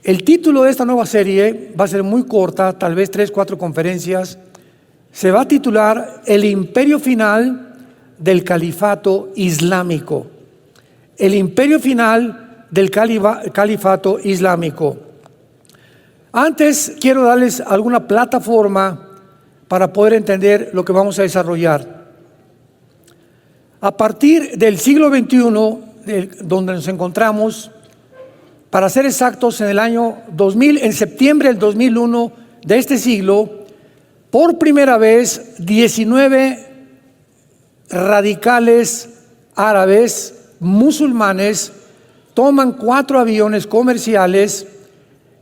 El título de esta nueva serie va a ser muy corta, tal vez 3, 4 conferencias. Se va a titular El imperio final del califato islámico. El imperio final del califato islámico. Antes quiero darles alguna plataforma para poder entender lo que vamos a desarrollar. A partir del siglo XXI, donde nos encontramos, para ser exactos, en el año 2000, en septiembre del 2001 de este siglo, por primera vez 19 radicales árabes musulmanes toman 4 aviones comerciales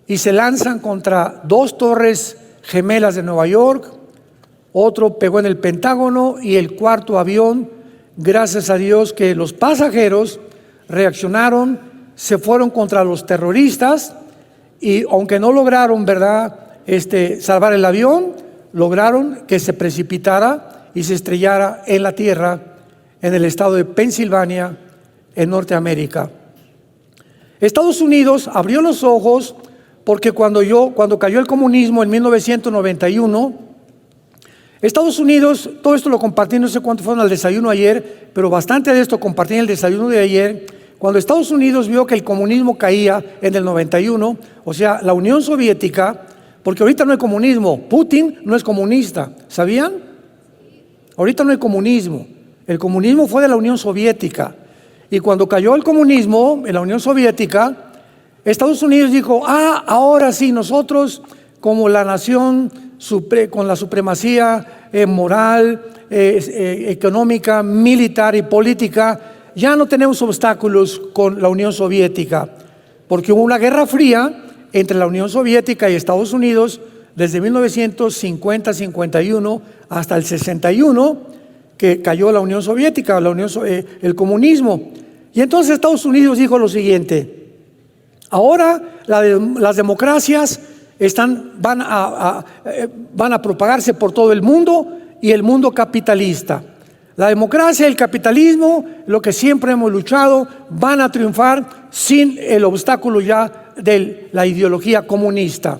y se lanzan contra 2 torres gemelas de Nueva York. Otro pegó en el Pentágono y el 4.º avión, gracias a Dios que los pasajeros reaccionaron, se fueron contra los terroristas y aunque no lograron, salvar el avión, lograron que se precipitara y se estrellara en la tierra en el estado de Pensilvania, en Norteamérica. Estados Unidos abrió los ojos porque cuando cayó el comunismo en 1991, Estados Unidos, todo esto lo compartí, no sé cuánto fueron al desayuno ayer, pero bastante de esto compartí en el desayuno de ayer. Cuando Estados Unidos vio que el comunismo caía en el 91, o sea, la Unión Soviética, porque ahorita no hay comunismo, Putin no es comunista, ¿sabían? Ahorita no hay comunismo, el comunismo fue de la Unión Soviética. Y cuando cayó el comunismo en la Unión Soviética, Estados Unidos dijo, ahora sí, nosotros como la nación con la supremacía moral, económica, militar y política, ya no tenemos obstáculos con la Unión Soviética, porque hubo una guerra fría entre la Unión Soviética y Estados Unidos desde 1950-51 hasta el 61, que cayó la Unión Soviética, el comunismo. Y entonces Estados Unidos dijo lo siguiente: ahora las democracias van a propagarse por todo el mundo y el mundo capitalista. La democracia y el capitalismo, lo que siempre hemos luchado, van a triunfar sin el obstáculo ya de la ideología comunista.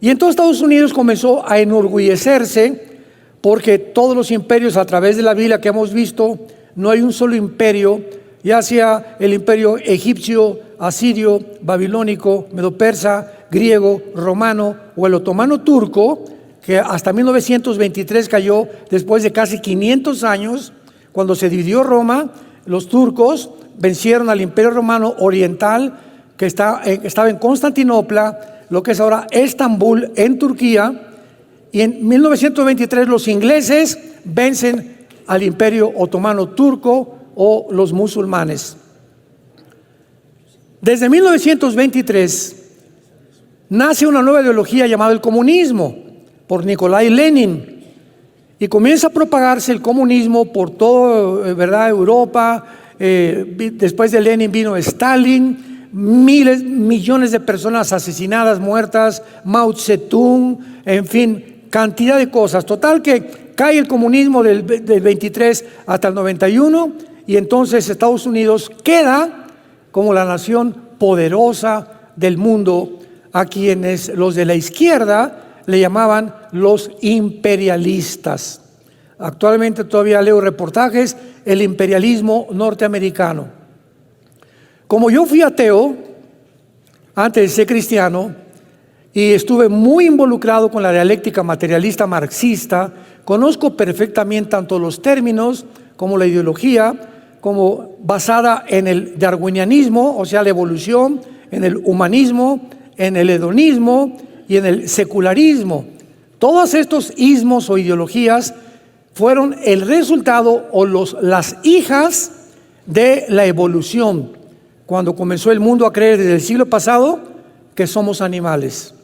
Y entonces Estados Unidos comenzó a enorgullecerse porque todos los imperios a través de la Biblia que hemos visto, no hay un solo imperio, ya sea el imperio egipcio, asirio, babilónico, medo-persa, griego, romano o el otomano turco, que hasta 1923 cayó después de casi 500 años, cuando se dividió Roma. Los turcos vencieron al imperio romano oriental, que estaba en Constantinopla, lo que es ahora Estambul, en Turquía, y en 1923 los ingleses vencen al imperio otomano turco o los musulmanes. Desde 1923 nace una nueva ideología llamada el comunismo, por Nikolai Lenin, y comienza a propagarse el comunismo por toda Europa. Después de Lenin vino Stalin, millones de personas asesinadas, muertas, Mao Zedong, en fin, cantidad de cosas. Total que cae el comunismo del 23 hasta el 91 y entonces Estados Unidos queda como la nación poderosa del mundo, a quienes los de la izquierda le llamaban los imperialistas. Actualmente todavía leo reportajes, el imperialismo norteamericano. Como yo fui ateo antes de ser cristiano y estuve muy involucrado con la dialéctica materialista marxista, conozco perfectamente tanto los términos como la ideología, como basada en el darwinianismo, o sea, la evolución, en el humanismo, en el hedonismo y en el secularismo. Todos estos ismos o ideologías fueron el resultado o las hijas de la evolución, cuando comenzó el mundo a creer desde el siglo pasado que somos animales,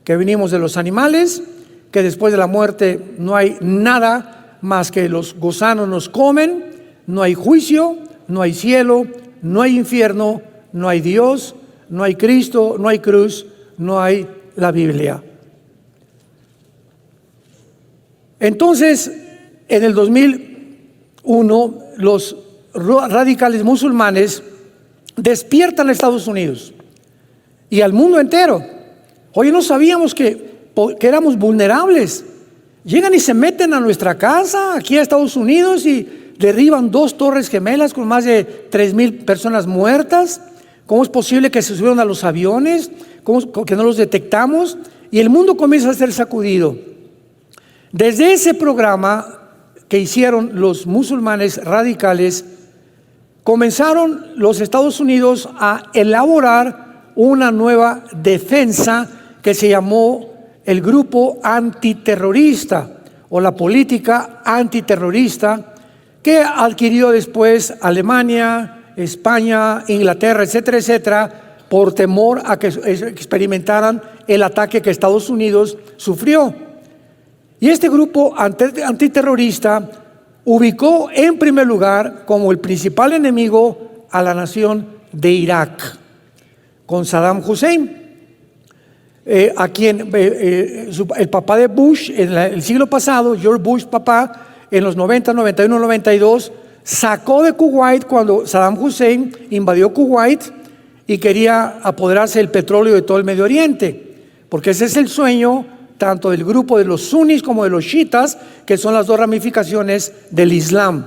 que venimos de los animales, que después de la muerte no hay nada más que los gusanos nos comen, no hay juicio, no hay cielo, no hay infierno, no hay Dios, no hay Cristo, no hay cruz, no hay la Biblia. Entonces, en el 2001, los radicales musulmanes despiertan a Estados Unidos y al mundo entero. Oye, no sabíamos que éramos vulnerables. Llegan y se meten a nuestra casa, aquí a Estados Unidos, y derriban 2 torres gemelas con más de 3,000 personas muertas. ¿Cómo es posible que se subieron a los aviones? ¿Cómo que no los detectamos? Y el mundo comienza a ser sacudido. Desde ese programa que hicieron los musulmanes radicales, comenzaron los Estados Unidos a elaborar una nueva defensa que se llamó el Grupo Antiterrorista o la Política Antiterrorista, que adquirió después Alemania, España, Inglaterra, etcétera, etcétera, por temor a que experimentaran el ataque que Estados Unidos sufrió. Y este grupo antiterrorista ubicó en primer lugar como el principal enemigo a la nación de Irak, con Saddam Hussein, a quien el papá de Bush en el siglo pasado, George Bush papá, en los 90, 91, 92, sacó de Kuwait cuando Saddam Hussein invadió Kuwait y quería apoderarse del petróleo de todo el Medio Oriente, porque ese es el sueño tanto del grupo de los sunnis como de los chiitas, que son las 2 ramificaciones del Islam.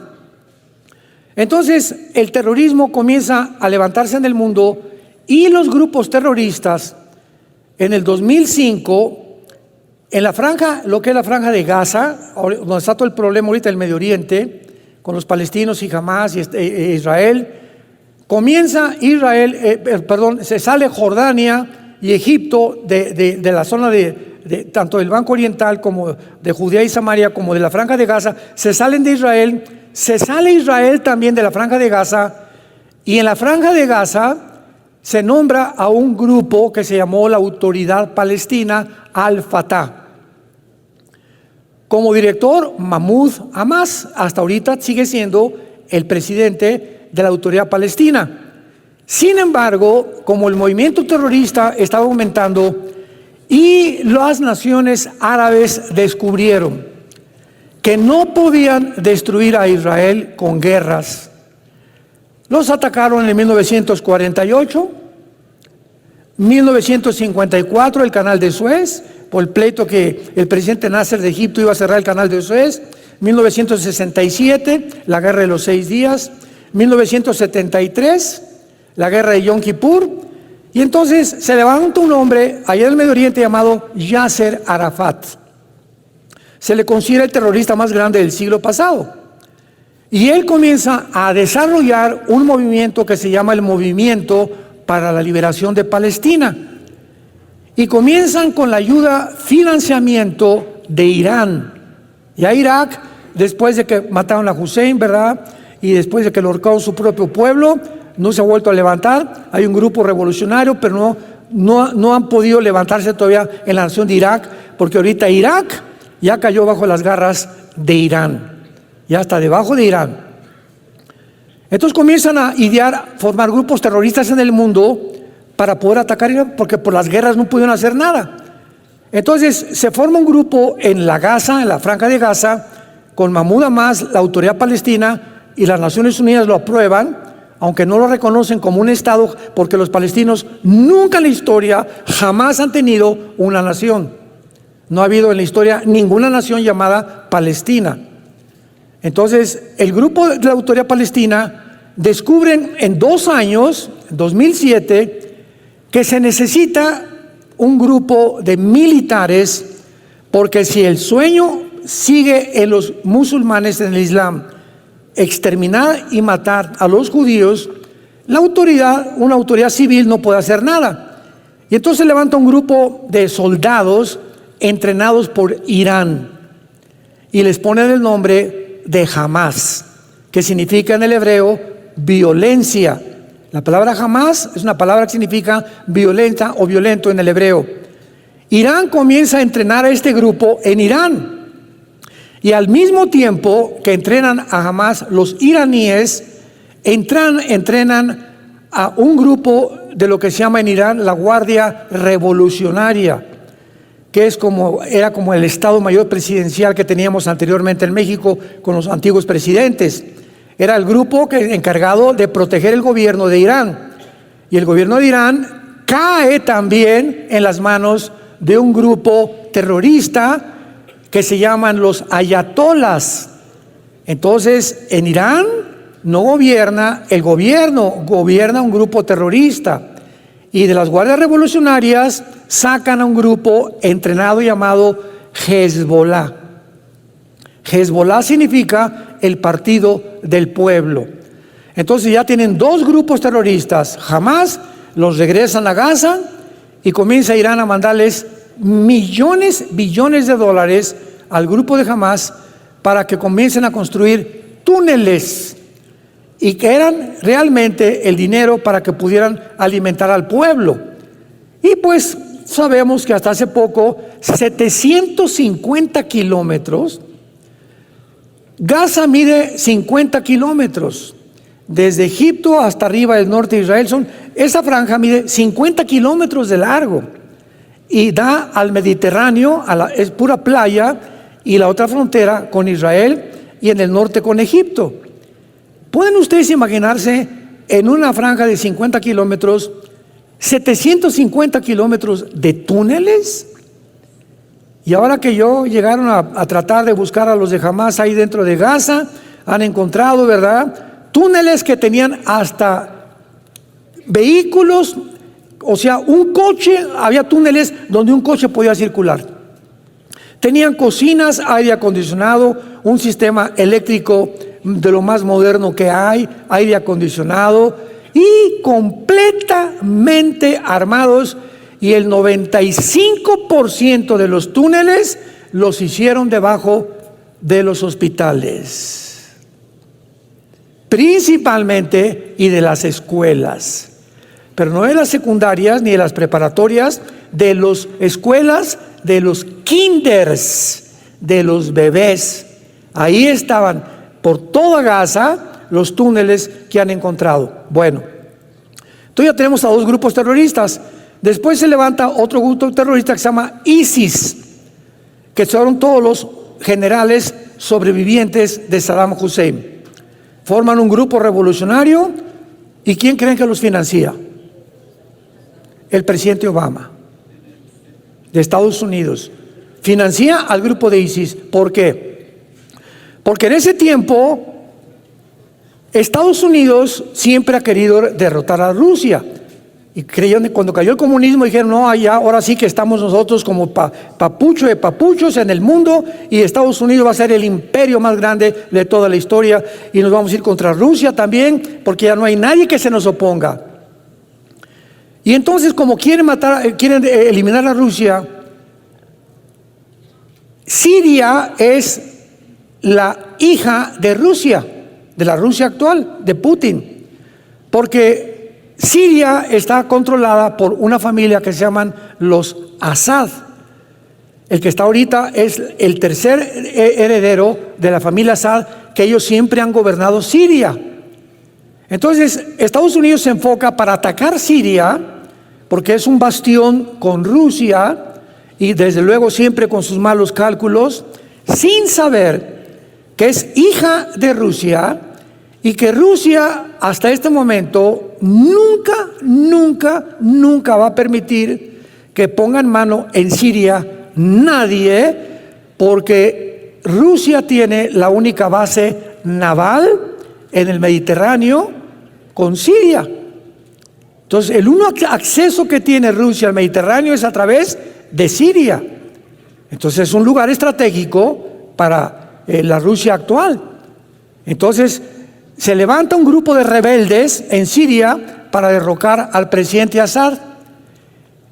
Entonces, el terrorismo comienza a levantarse en el mundo y los grupos terroristas, en el 2005, en la franja, lo que es la franja de Gaza, donde está todo el problema ahorita del Medio Oriente, con los palestinos y Hamas y Israel, se sale Jordania y Egipto de la zona de tanto del Banco Oriental como de Judea y Samaria como de la franja de Gaza, se salen de Israel, se sale Israel también de la franja de Gaza, y en la franja de Gaza se nombra a un grupo que se llamó la Autoridad Palestina Al-Fatah. Como director, Mahmoud Abbas, hasta ahorita sigue siendo el presidente de la Autoridad Palestina. Sin embargo, como el movimiento terrorista estaba aumentando y las naciones árabes descubrieron que no podían destruir a Israel con guerras, los atacaron en 1948, 1954 el canal de Suez, por el pleito que el presidente Nasser de Egipto iba a cerrar el canal de Suez, 1967 la guerra de los 6 días, 1973 la guerra de Yom Kippur, y entonces se levanta un hombre allá en el Medio Oriente llamado Yasser Arafat. Se le considera el terrorista más grande del siglo pasado. Y él comienza a desarrollar un movimiento que se llama el Movimiento para la Liberación de Palestina. Y comienzan con la ayuda, financiamiento de Irán. Ya Irak, después de que mataron a Hussein, ¿verdad? Y después de que lo ahorcaron su propio pueblo, no se ha vuelto a levantar. Hay un grupo revolucionario, pero no han podido levantarse todavía en la nación de Irak, porque ahorita Irak ya cayó bajo las garras de Irán. Ya está debajo de Irán. Entonces comienzan a idear, formar grupos terroristas en el mundo para poder atacar Irán, porque por las guerras no pudieron hacer nada. Entonces se forma un grupo en la Gaza, en la franja de Gaza, con Mahmoud Abbas, la Autoridad Palestina, y las Naciones Unidas lo aprueban, aunque no lo reconocen como un Estado, porque los palestinos nunca en la historia jamás han tenido una nación. No ha habido en la historia ninguna nación llamada Palestina. Entonces, el grupo de la Autoridad Palestina descubren en 2 años, 2007, que se necesita un grupo de militares, porque si el sueño sigue en los musulmanes, en el Islam, exterminar y matar a los judíos, una autoridad civil no puede hacer nada. Y entonces levanta un grupo de soldados entrenados por Irán y les ponen el nombre de Hamas, que significa en el hebreo violencia. La palabra Hamas es una palabra que significa violenta o violento en el hebreo. Irán comienza a entrenar a este grupo en Irán, y al mismo tiempo que entrenan a Hamas, los iraníes entrenan a un grupo de lo que se llama en Irán la Guardia Revolucionaria, que era como el Estado Mayor Presidencial que teníamos anteriormente en México con los antiguos presidentes. Era el grupo encargado de proteger el gobierno de Irán. Y el gobierno de Irán cae también en las manos de un grupo terrorista que se llaman los ayatolas. Entonces, en Irán no gobierna el gobierno, gobierna un grupo terrorista. Y de las guardias revolucionarias sacan a un grupo entrenado llamado Hezbollah. Hezbollah significa el partido del pueblo. Entonces ya tienen dos grupos terroristas. Jamás los regresan a Gaza y comienza Irán a mandarles millones, billones de dólares al grupo de Hamas para que comiencen a construir túneles, y que eran realmente el dinero para que pudieran alimentar al pueblo. Y pues sabemos que hasta hace poco, 750 kilómetros, Gaza mide 50 kilómetros, desde Egipto hasta arriba del norte de Israel, esa franja mide 50 kilómetros de largo y da al Mediterráneo, es pura playa, y la otra frontera con Israel y en el norte con Egipto. ¿Pueden ustedes imaginarse en una franja de 50 kilómetros, 750 kilómetros de túneles? Y ahora que llegaron a tratar de buscar a los de Hamas ahí dentro de Gaza, han encontrado, ¿verdad?, túneles que tenían hasta vehículos, o sea, un coche, había túneles donde un coche podía circular. Tenían cocinas, aire acondicionado, un sistema eléctrico de lo más moderno que hay, aire acondicionado, y completamente armados, y el 95% de los túneles los hicieron debajo de los hospitales, principalmente, y de las escuelas, pero no de las secundarias ni de las preparatorias, de las escuelas, de los kinders, de los bebés. Ahí estaban por toda Gaza los túneles que han encontrado. Bueno, entonces ya tenemos a dos grupos terroristas. Después se levanta otro grupo terrorista que se llama ISIS, que son todos los generales sobrevivientes de Saddam Hussein. Forman un grupo revolucionario, ¿y quién creen que los financia? El presidente Obama, de Estados Unidos. Financia al grupo de ISIS. ¿Por qué? Porque en ese tiempo Estados Unidos siempre ha querido derrotar a Rusia, y creyeron que cuando cayó el comunismo dijeron: no, allá, ahora sí que estamos nosotros como papucho de papuchos en el mundo, y Estados Unidos va a ser el imperio más grande de toda la historia, y nos vamos a ir contra Rusia también, porque ya no hay nadie que se nos oponga. Y entonces, como quieren eliminar a Rusia, Siria es la hija de Rusia, de la Rusia actual, de Putin, porque Siria está controlada por una familia que se llaman los Assad. El que está ahorita es el tercer heredero de la familia Assad, que ellos siempre han gobernado Siria. Entonces, Estados Unidos se enfoca para atacar Siria, porque es un bastión con Rusia, y desde luego siempre con sus malos cálculos, sin saber que es hija de Rusia, y que Rusia hasta este momento nunca va a permitir que pongan mano en Siria nadie, porque Rusia tiene la única base naval en el Mediterráneo con Siria. Entonces, el único acceso que tiene Rusia al Mediterráneo es a través de Siria. Entonces, es un lugar estratégico para la Rusia actual. Entonces, se levanta un grupo de rebeldes en Siria para derrocar al presidente Assad.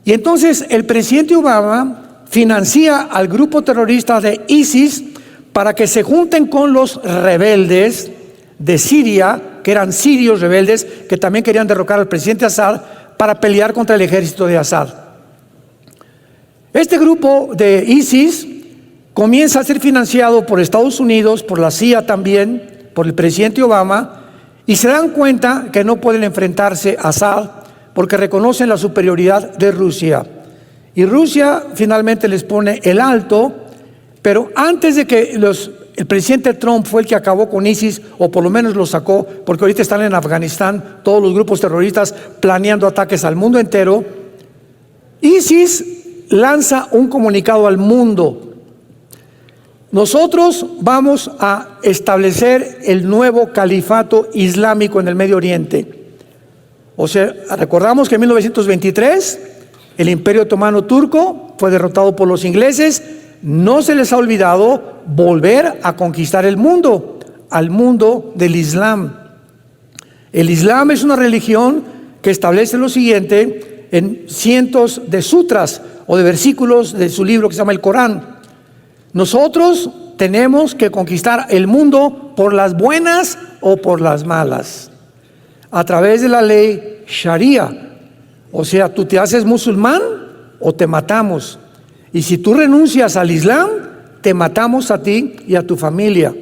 Y entonces el presidente Obama financia al grupo terrorista de ISIS para que se junten con los rebeldes de Siria, que eran sirios rebeldes, que también querían derrocar al presidente Assad para pelear contra el ejército de Assad. Este grupo de ISIS comienza a ser financiado por Estados Unidos, por la CIA también, por el presidente Obama, y se dan cuenta que no pueden enfrentarse a Assad porque reconocen la superioridad de Rusia. Y Rusia finalmente les pone el alto, pero antes de que el presidente Trump fue el que acabó con ISIS, o por lo menos lo sacó, porque ahorita están en Afganistán todos los grupos terroristas planeando ataques al mundo entero. ISIS lanza un comunicado al mundo. Nosotros vamos a establecer el nuevo califato islámico en el Medio Oriente. O sea, recordamos que en 1923 el Imperio Otomano Turco fue derrotado por los ingleses. No se les ha olvidado volver a conquistar el mundo, al mundo del Islam. El Islam es una religión que establece lo siguiente en cientos de sutras o de versículos de su libro que se llama el Corán. Nosotros tenemos que conquistar el mundo por las buenas o por las malas, a través de la ley Sharia. O sea, tú te haces musulmán o te matamos. Y si tú renuncias al Islam, te matamos a ti y a tu familia.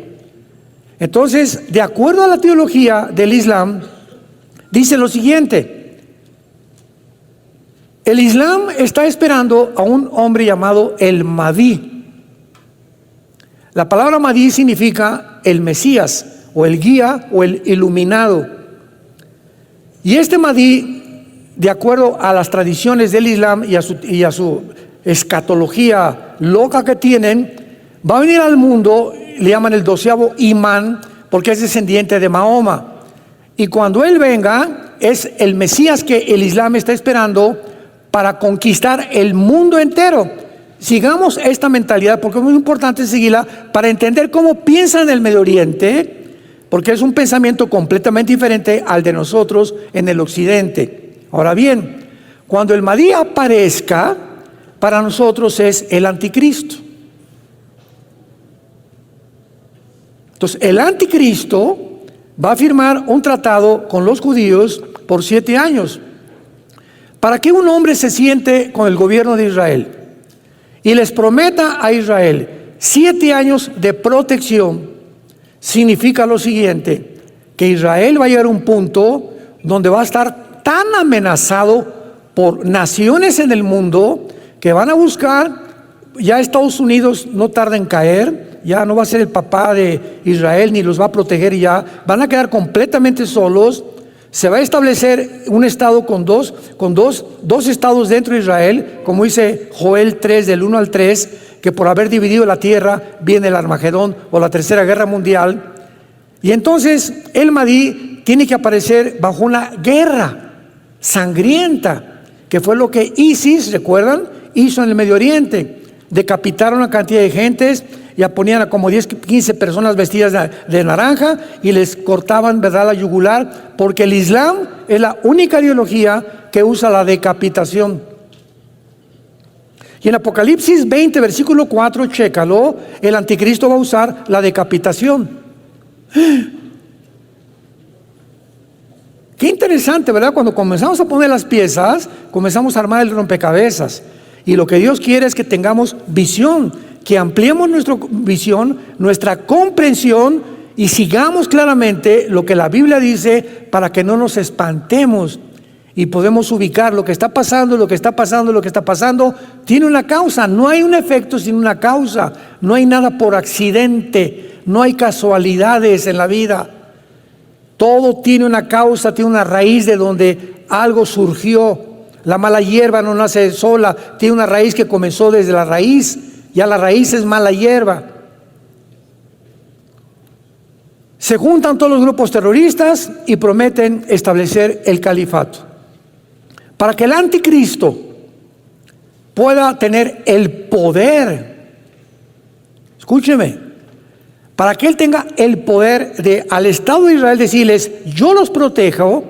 Entonces, de acuerdo a la teología del Islam, dice lo siguiente: el Islam está esperando a un hombre llamado el Mahdi. La palabra Mahdi significa el Mesías, o el guía, o el iluminado. Y este Mahdi, de acuerdo a las tradiciones del Islam y a su escatología loca que tienen, va a venir al mundo, le llaman el 12º imán, porque es descendiente de Mahoma. Y cuando él venga, es el Mesías que el Islam está esperando para conquistar el mundo entero. Sigamos esta mentalidad porque es muy importante seguirla para entender cómo piensan en el Medio Oriente, porque es un pensamiento completamente diferente al de nosotros en el occidente. Ahora bien, cuando el Mahdi aparezca, para nosotros es el anticristo. Entonces, el anticristo va a firmar un tratado con los judíos por 7 años. Para que un hombre se siente con el gobierno de Israel y les prometa a Israel 7 años de protección, significa lo siguiente: que Israel va a llegar a un punto donde va a estar tan amenazado por naciones en el mundo que van a buscar, ya Estados Unidos no tarda en caer, ya no va a ser el papá de Israel ni los va a proteger, y ya van a quedar completamente solos. Se va a establecer un estado con dos estados dentro de Israel, como dice Joel 3 del 1 al 3, que por haber dividido la tierra viene el Armagedón o la Tercera Guerra Mundial. Y entonces el Mahdi tiene que aparecer bajo una guerra sangrienta, que fue lo que ISIS, ¿recuerdan?, hizo en el Medio Oriente. Decapitaron a una cantidad de gentes, ya ponían a como 10, 15 personas vestidas de naranja y les cortaban, ¿verdad?, la yugular, porque el Islam es la única ideología que usa la decapitación. Y en Apocalipsis 20, versículo 4, chécalo, el anticristo va a usar la decapitación. Qué interesante, ¿verdad? Cuando comenzamos a poner las piezas, comenzamos a armar el rompecabezas. Y lo que Dios quiere es que tengamos visión, que ampliemos nuestra visión, nuestra comprensión, y sigamos claramente lo que la Biblia dice para que no nos espantemos y podemos ubicar lo que está pasando, lo que está pasando, lo que está pasando. Tiene una causa, no hay un efecto sin una causa, no hay nada por accidente, no hay casualidades en la vida. Todo tiene una causa, tiene una raíz de donde algo surgió. La mala hierba no nace sola, tiene una raíz que comenzó desde la raíz. Ya la raíz es mala hierba. Se juntan todos los grupos terroristas y prometen establecer el califato. Para que el anticristo pueda tener el poder, escúcheme, para que él tenga el poder de al Estado de Israel decirles: yo los protejo,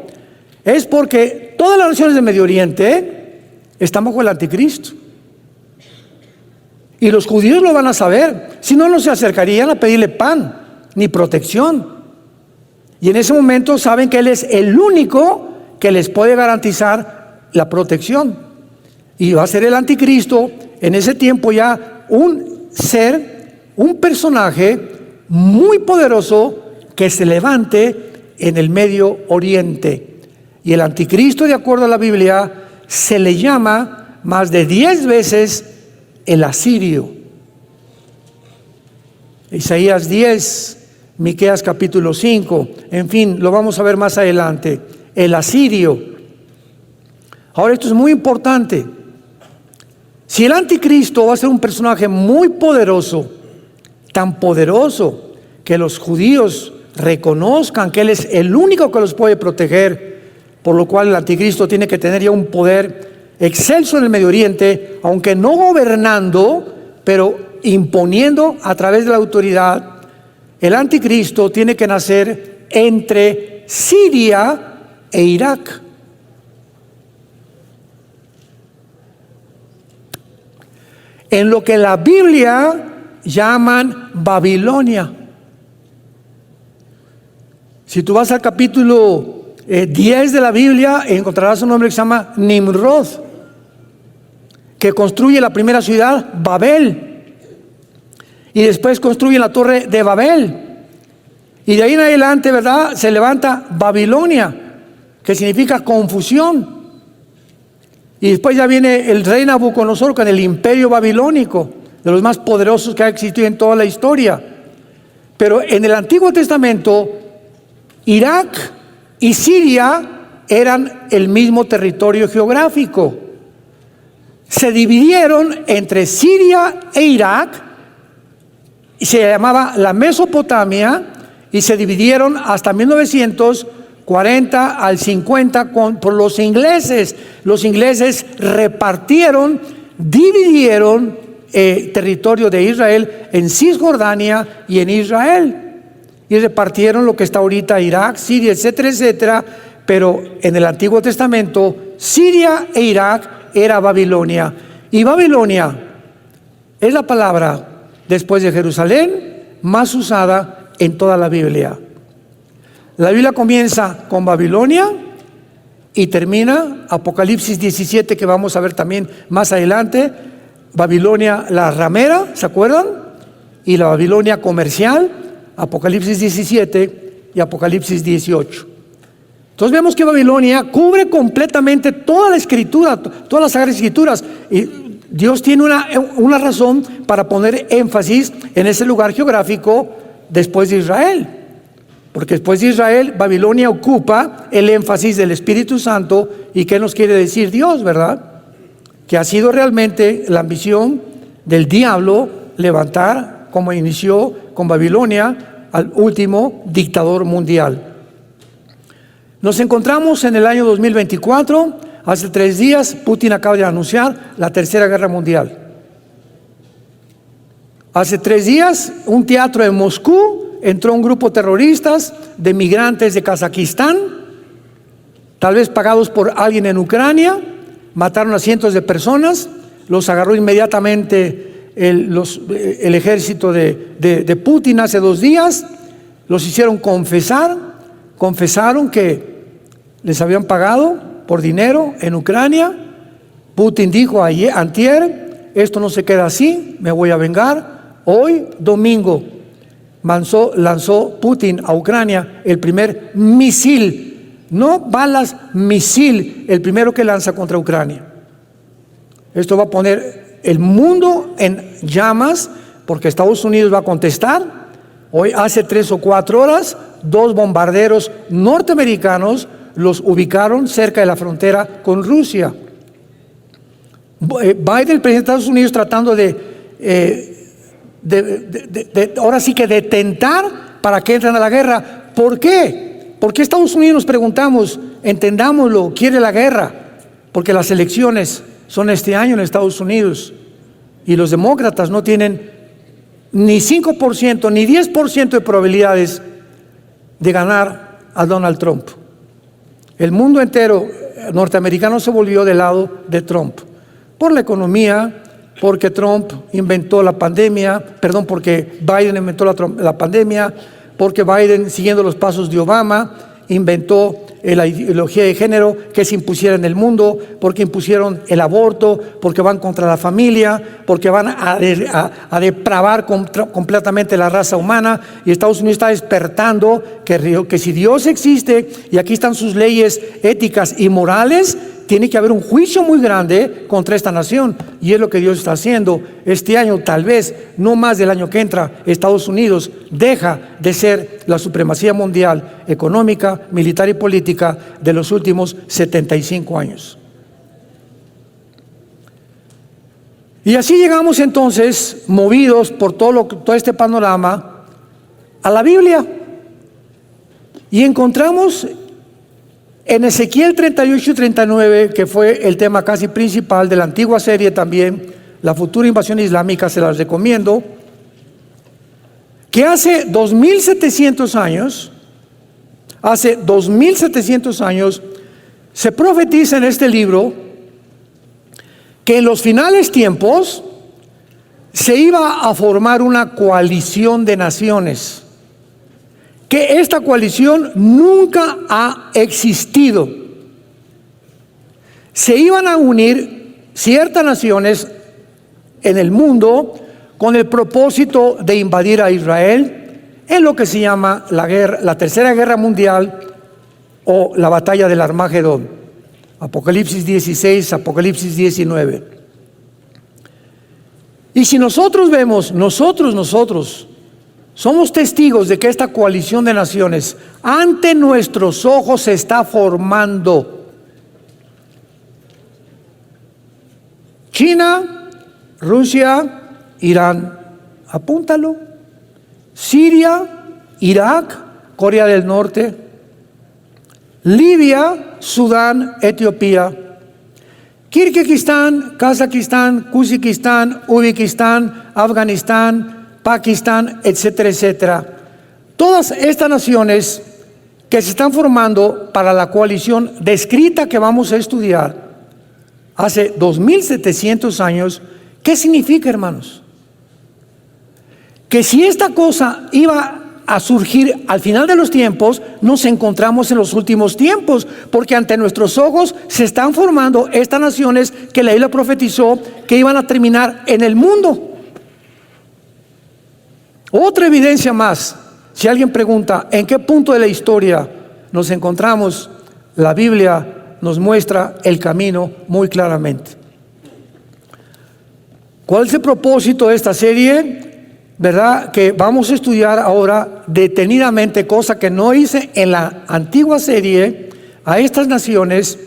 es porque todas las naciones del Medio Oriente están bajo el anticristo. Y los judíos lo van a saber, si no, no se acercarían a pedirle pan ni protección. Y en ese momento saben que él es el único que les puede garantizar la protección. Y va a ser el anticristo en ese tiempo ya un ser, un personaje muy poderoso que se levante en el Medio Oriente. Y el anticristo, de acuerdo a la Biblia, se le llama más de 10 veces el asirio. Isaías 10, Miqueas capítulo 5, en fin, lo vamos a ver más adelante. El asirio. Ahora, esto es muy importante. Si el anticristo va a ser un personaje muy poderoso, tan poderoso que los judíos reconozcan que Él es el único que los puede proteger, por lo cual el anticristo tiene que tener ya un poder excelso en el Medio Oriente, aunque no gobernando, pero imponiendo a través de la autoridad. El anticristo tiene que nacer entre Siria e Irak. En lo que la Biblia llaman Babilonia. Si tú vas al capítulo 10 de la Biblia, encontrarás un hombre que se llama Nimrod, que construye la primera ciudad, Babel, y después construye la torre de Babel, y de ahí en adelante, ¿verdad?, se levanta Babilonia, que significa confusión. Y después ya viene el rey Nabucodonosor con el imperio babilónico, de los más poderosos que ha existido en toda la historia. Pero en el Antiguo Testamento, Irak y Siria eran el mismo territorio geográfico. Se dividieron entre Siria e Irak, y se llamaba la Mesopotamia, y se dividieron hasta 1940 al 50 por los ingleses. Los ingleses repartieron, dividieron territorio de Israel en Cisjordania y en Israel, y repartieron lo que está ahorita Irak, Siria, etcétera, etcétera. Pero en el Antiguo Testamento, Siria e Irak era Babilonia, y Babilonia es la palabra después de Jerusalén más usada en toda la Biblia. La Biblia comienza con Babilonia y termina Apocalipsis 17, que vamos a ver también más adelante. Babilonia la ramera, ¿se acuerdan? Y la Babilonia comercial, Apocalipsis 17 y Apocalipsis 18. Entonces vemos que Babilonia cubre completamente toda la escritura, todas las Sagradas Escrituras, y Dios tiene una razón para poner énfasis en ese lugar geográfico después de Israel. Porque después de Israel, Babilonia ocupa el énfasis del Espíritu Santo. ¿Y qué nos quiere decir Dios, verdad? Que ha sido realmente la ambición del diablo levantar, como inició con Babilonia, al último dictador mundial. Nos encontramos en el año 2024. Hace 3 días, Putin acaba de anunciar la Tercera Guerra Mundial. Hace 3 días, un teatro en Moscú, entró un grupo terroristas de migrantes de Kazajistán, tal vez pagados por alguien en Ucrania, mataron a cientos de personas, los agarró inmediatamente el ejército de Putin hace 2 días, los hicieron confesaron que les habían pagado por dinero en Ucrania. Putin dijo antier, esto no se queda así, me voy a vengar. Hoy, domingo, lanzó Putin a Ucrania el primer misil, no balas, misil, el primero que lanza contra Ucrania. Esto va a poner el mundo en llamas, porque Estados Unidos va a contestar. Hoy, hace 3 o 4 horas, 2 bombarderos norteamericanos los ubicaron cerca de la frontera con Rusia. Biden, el presidente de Estados Unidos, tratando ahora sí que de tentar para que entren a la guerra. ¿Por qué? Porque Estados Unidos, nos preguntamos, entendámoslo, quiere la guerra, porque las elecciones son este año en Estados Unidos y los demócratas no tienen ni 5% ni 10% de probabilidades de ganar a Donald Trump. El mundo entero norteamericano se volvió del lado de Trump por la economía, porque Trump inventó la pandemia, porque Biden inventó la pandemia, porque Biden, siguiendo los pasos de Obama, inventó la ideología de género que se impusiera en el mundo, porque impusieron el aborto, porque van contra la familia, porque van a depravar completamente la raza humana. Y Estados Unidos está despertando que si Dios existe y aquí están sus leyes éticas y morales, tiene que haber un juicio muy grande contra esta nación, y es lo que Dios está haciendo. Este año, tal vez, no más del año que entra, Estados Unidos deja de ser la supremacía mundial económica, militar y política de los últimos 75 años. Y así llegamos entonces, movidos por todo este panorama, a la Biblia. Y encontramos en Ezequiel 38 y 39, que fue el tema casi principal de la antigua serie también, la futura invasión islámica, se las recomiendo, que hace 2700 años, se profetiza en este libro que en los finales tiempos se iba a formar una coalición de naciones, que esta coalición nunca ha existido. Se iban a unir ciertas naciones en el mundo con el propósito de invadir a Israel en lo que se llama la Tercera Guerra Mundial o la batalla del Armagedón. Apocalipsis 16, Apocalipsis 19. Y si nosotros vemos, nosotros somos testigos de que esta coalición de naciones ante nuestros ojos se está formando. China, Rusia, Irán, apúntalo. Siria, Irak, Corea del Norte, Libia, Sudán, Etiopía, Kirguistán, Kazajistán, Kuzbekistán, Uzbekistán, Afganistán, Pakistán, etcétera, etcétera. Todas estas naciones que se están formando para la coalición descrita que vamos a estudiar hace 2700 años, ¿qué significa, hermanos? Que si esta cosa iba a surgir al final de los tiempos, nos encontramos en los últimos tiempos, porque ante nuestros ojos se están formando estas naciones que la Biblia profetizó que iban a terminar en el mundo. Otra evidencia más, si alguien pregunta ¿en qué punto de la historia nos encontramos? La Biblia nos muestra el camino muy claramente. ¿Cuál es el propósito de esta serie? ¿Verdad? Que vamos a estudiar ahora detenidamente, cosa que no hice en la antigua serie, a estas naciones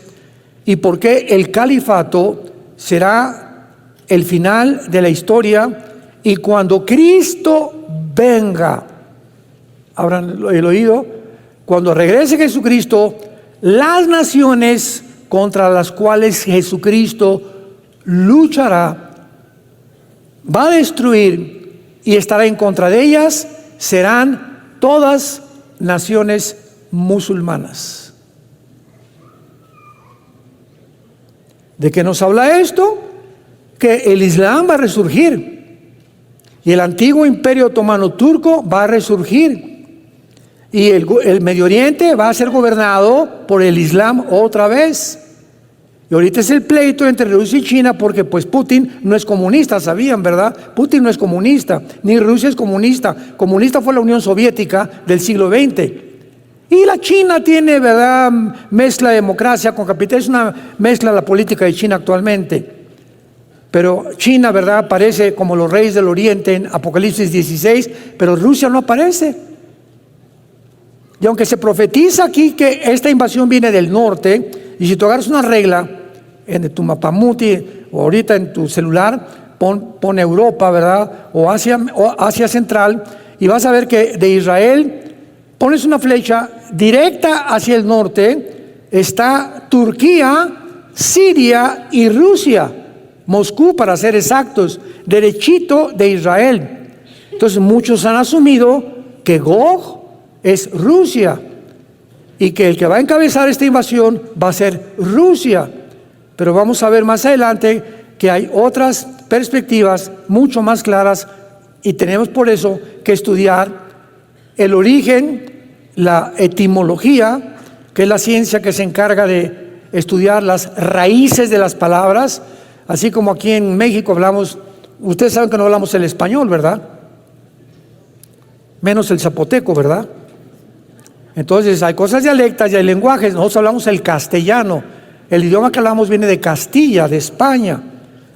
y por qué el califato será el final de la historia. Y cuando Cristo venga, abran el oído, cuando regrese Jesucristo, las naciones contra las cuales Jesucristo luchará, va a destruir y estará en contra de ellas, serán todas naciones musulmanas. ¿De qué nos habla esto? Que el Islam va a resurgir. Y el antiguo imperio otomano turco va a resurgir. Y el Medio Oriente va a ser gobernado por el Islam otra vez. Y ahorita es el pleito entre Rusia y China porque pues Putin no es comunista, ¿sabían, verdad? Putin no es comunista, ni Rusia es comunista. Comunista fue la Unión Soviética del siglo XX. Y la China tiene, ¿verdad?, mezcla de democracia con capitalismo, es una mezcla de la política de China actualmente. Pero China, ¿verdad?, aparece como los reyes del Oriente en Apocalipsis 16, pero Rusia no aparece. Y aunque se profetiza aquí que esta invasión viene del norte, y si tú agarras una regla en tu mapamuti o ahorita en tu celular, pon Europa, ¿verdad?, o Asia Central, y vas a ver que de Israel pones una flecha directa hacia el norte, está Turquía, Siria y Rusia. Moscú, para ser exactos, derechito de Israel. Entonces muchos han asumido que Gog es Rusia y que el que va a encabezar esta invasión va a ser Rusia. Pero vamos a ver más adelante que hay otras perspectivas mucho más claras y tenemos por eso que estudiar el origen, la etimología, que es la ciencia que se encarga de estudiar las raíces de las palabras. Así como aquí en México hablamos, ustedes saben que no hablamos el español, ¿verdad? Menos el zapoteco, ¿verdad? Entonces hay cosas dialectas y hay lenguajes. Nosotros hablamos el castellano. El idioma que hablamos viene de Castilla, de España.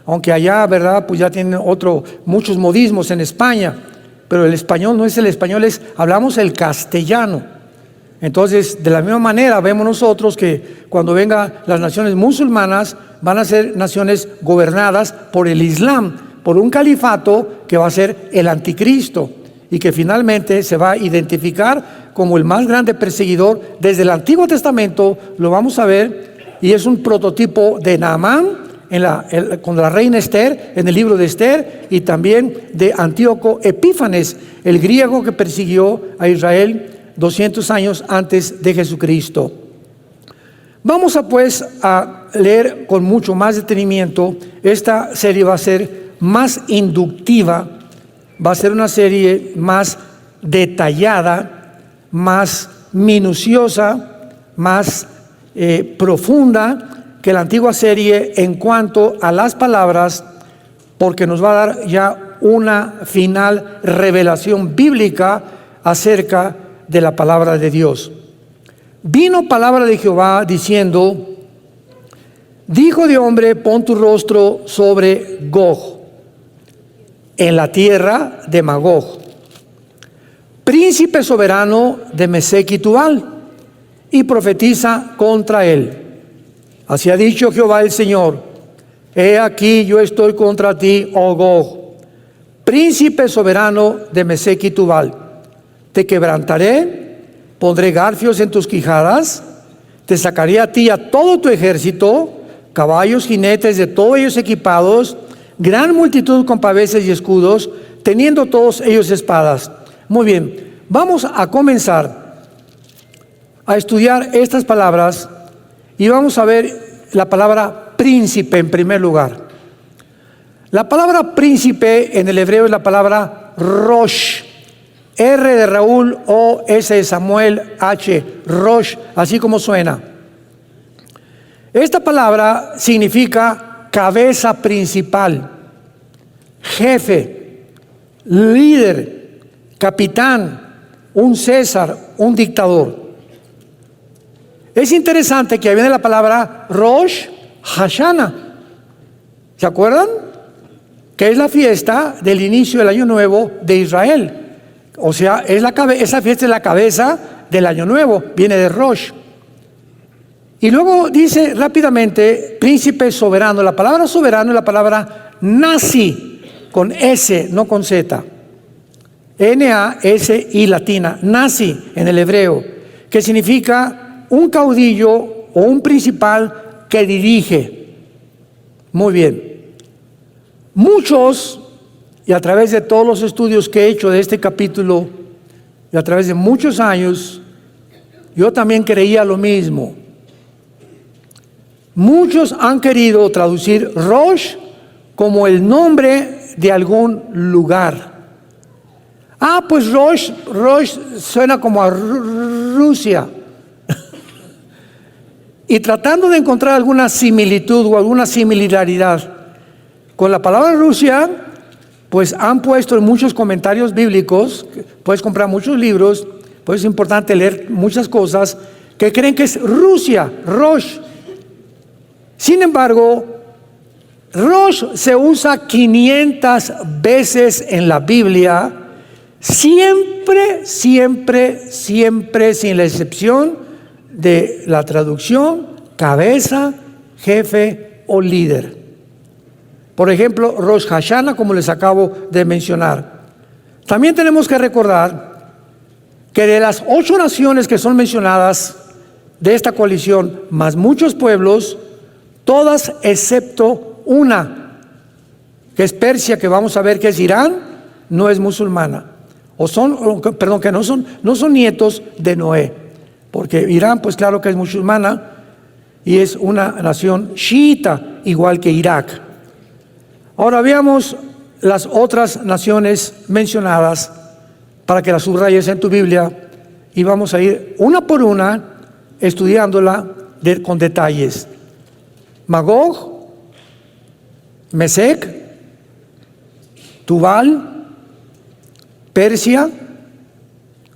Aunque allá, ¿verdad?, pues ya tienen muchos modismos en España. Pero el español no es el español, hablamos el castellano. Entonces, de la misma manera vemos nosotros que cuando vengan las naciones musulmanas, van a ser naciones gobernadas por el Islam, por un califato que va a ser el anticristo y que finalmente se va a identificar como el más grande perseguidor. Desde el Antiguo Testamento lo vamos a ver, y es un prototipo de Naamán con la reina Esther, en el libro de Esther, y también de Antíoco Epífanes, el griego que persiguió a Israel 200 años antes de Jesucristo. Vamos a leer con mucho más detenimiento. Esta serie va a ser más inductiva, va a ser una serie más detallada, más minuciosa, más profunda que la antigua serie en cuanto a las palabras, porque nos va a dar ya una final revelación bíblica acerca de la palabra de Dios. Vino palabra de Jehová diciendo: Hijo de hombre, pon tu rostro sobre Gog, en la tierra de Magog, príncipe soberano de Mesec y Tubal, y profetiza contra él. Así ha dicho Jehová el Señor: He aquí yo estoy contra ti, oh Gog, príncipe soberano de Mesec y Tubal. Te quebrantaré, pondré garfios en tus quijadas, te sacaré a ti y a todo tu ejército, caballos, jinetes, de todos ellos equipados, gran multitud con paveses y escudos, teniendo todos ellos espadas. Muy bien, vamos a comenzar a estudiar estas palabras y vamos a ver la palabra príncipe en primer lugar. La palabra príncipe en el hebreo es la palabra Rosh, R de Raúl, O, S de Samuel, H, Rosh, así como suena. Esta palabra significa cabeza principal, jefe, líder, capitán, un César, un dictador. Es interesante que viene la palabra Rosh Hashanah. ¿Se acuerdan? Que es la fiesta del inicio del año nuevo de Israel. O sea, esa fiesta es la cabeza del año nuevo, viene de Rosh. Y luego dice rápidamente, príncipe soberano. La palabra soberano es la palabra Nasi, con S, no con Z. N-A-S-I latina, Nasi en el hebreo, que significa un caudillo o un principal que dirige. Muy bien. Muchos, y a través de todos los estudios que he hecho de este capítulo, y a través de muchos años, yo también creía lo mismo. Muchos han querido traducir Rosh como el nombre de algún lugar. Pues Rosh suena como a Rusia. Y tratando de encontrar alguna similitud o alguna similaridad con la palabra Rusia, pues han puesto en muchos comentarios bíblicos, puedes comprar muchos libros, pues es importante leer muchas cosas, que creen que es Rusia, Rosh. Sin embargo, Rosh se usa 500 veces en la Biblia, siempre, sin la excepción de la traducción cabeza, jefe o líder. Por ejemplo, Rosh Hashanah, como les acabo de mencionar. También tenemos que recordar que de las 8 naciones que son mencionadas de esta coalición, más muchos pueblos, todas excepto una, que es Persia, que vamos a ver que es Irán, no es musulmana. Que no son nietos de Noé, porque Irán, pues claro que es musulmana y es una nación chiita, igual que Irak. Ahora veamos las otras naciones mencionadas para que las subrayes en tu Biblia y vamos a ir una por una estudiándola con detalles. Magog, Mesec, Tubal, Persia,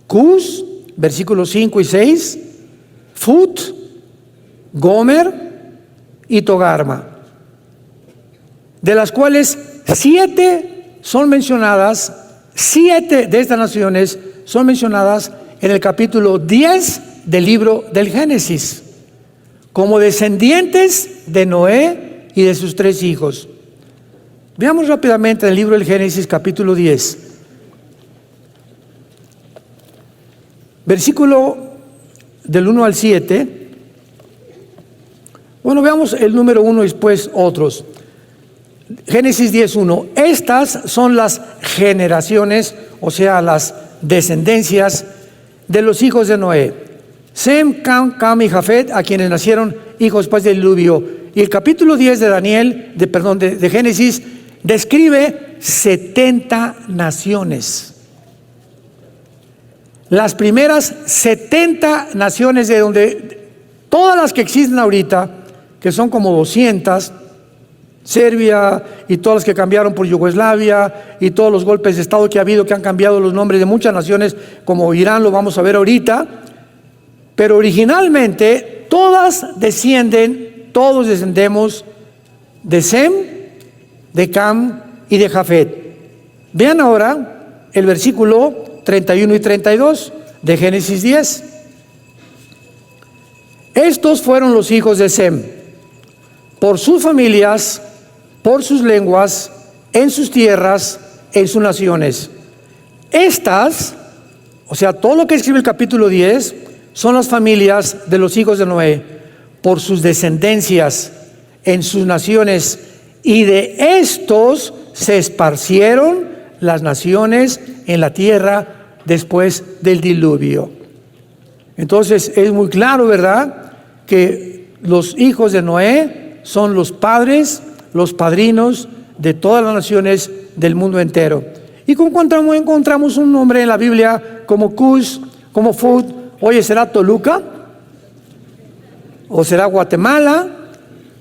Cus, versículos 5 y 6, Fut, Gomer y Togarma, de las cuales 7 son mencionadas, 7 de estas naciones son mencionadas en el capítulo 10 del libro del Génesis, como descendientes de Noé y de sus 3 hijos. Veamos rápidamente el libro del Génesis, capítulo 10, versículo del 1 al 7. Bueno, veamos el número 1 y después otros. Génesis 10:1. Estas son las generaciones, o sea, las descendencias de los hijos de Noé: Sem, Cam y Jafet, a quienes nacieron hijos después del diluvio. Y el capítulo 10 de Génesis describe 70 naciones. Las primeras 70 naciones, de donde todas las que existen ahorita, que son como 200, Serbia y todas las que cambiaron por Yugoslavia y todos los golpes de Estado que ha habido, que han cambiado los nombres de muchas naciones, como Irán, lo vamos a ver ahorita. Pero originalmente todos descendemos de Sem, de Cam y de Jafet. Vean ahora el versículo 31 y 32 de Génesis 10. Estos fueron los hijos de Sem, por sus familias, por sus lenguas, en sus tierras, en sus naciones. Estas, o sea, todo lo que escribe el capítulo 10, son las familias de los hijos de Noé, por sus descendencias, en sus naciones, y de estos se esparcieron las naciones en la tierra después del diluvio. Entonces es muy claro, ¿verdad?, que los hijos de Noé son los padres, los padrinos de todas las naciones del mundo entero. Y encontramos un nombre en la Biblia como Cush, como Fud. Oye, ¿será Toluca? ¿O será Guatemala?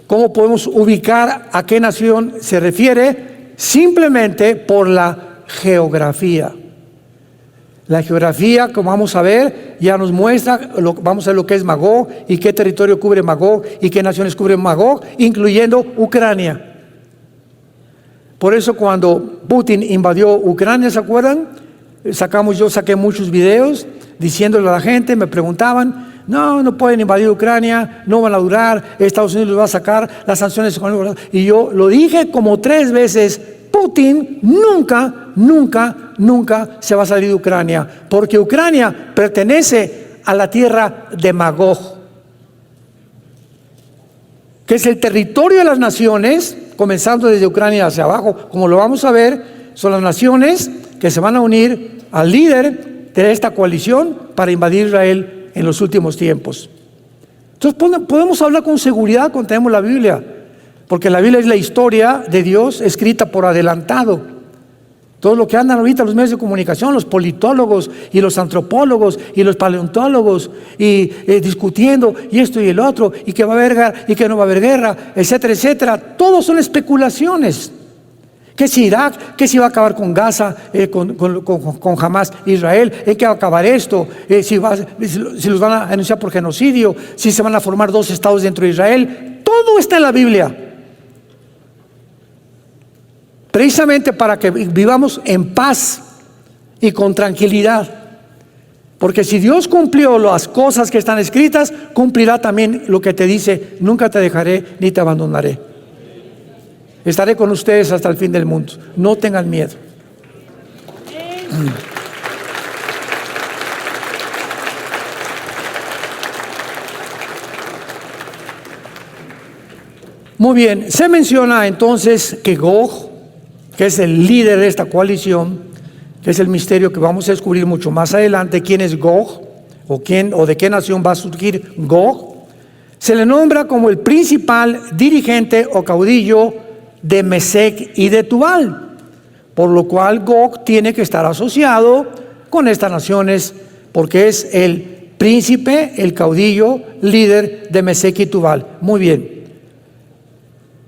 ¿Cómo podemos ubicar a qué nación se refiere? Simplemente por la geografía. La geografía, como vamos a ver, ya nos muestra, vamos a ver lo que es Magog y qué territorio cubre Magog y qué naciones cubre Magog, incluyendo Ucrania. Por eso cuando Putin invadió Ucrania, ¿se acuerdan? Yo saqué muchos videos diciéndole a la gente, me preguntaban, no pueden invadir Ucrania, no van a durar, Estados Unidos los va a sacar, las sanciones económicas. Y yo lo dije como 3 veces, Putin nunca se va a salir de Ucrania, porque Ucrania pertenece a la tierra de Magog, que es el territorio de las naciones, comenzando desde Ucrania hacia abajo, como lo vamos a ver. Son las naciones que se van a unir al líder de esta coalición para invadir Israel en los últimos tiempos. Entonces podemos hablar con seguridad cuando tenemos la Biblia, porque la Biblia es la historia de Dios escrita por adelantado. Todo lo que andan ahorita los medios de comunicación, los politólogos y los antropólogos y los paleontólogos y discutiendo y esto y el otro, y que va a haber guerra y que no va a haber guerra, etcétera, etcétera. Todos son especulaciones. Que si Irak, que si va a acabar con Gaza, con Hamas, Israel, en qué va a acabar esto, si los van a anunciar por genocidio, si se van a formar 2 estados dentro de Israel. Todo está en la Biblia. Precisamente para que vivamos en paz y con tranquilidad. Porque si Dios cumplió las cosas que están escritas, cumplirá también lo que te dice: nunca te dejaré ni te abandonaré. Estaré con ustedes hasta el fin del mundo. No tengan miedo. Muy bien, se menciona entonces que Gog, que es el líder de esta coalición, que es el misterio que vamos a descubrir mucho más adelante, quién es Gog, o de qué nación va a surgir Gog, se le nombra como el principal dirigente o caudillo de Mesec y de Tubal, por lo cual Gog tiene que estar asociado con estas naciones, porque es el príncipe, el caudillo, líder de Mesec y Tubal. Muy bien.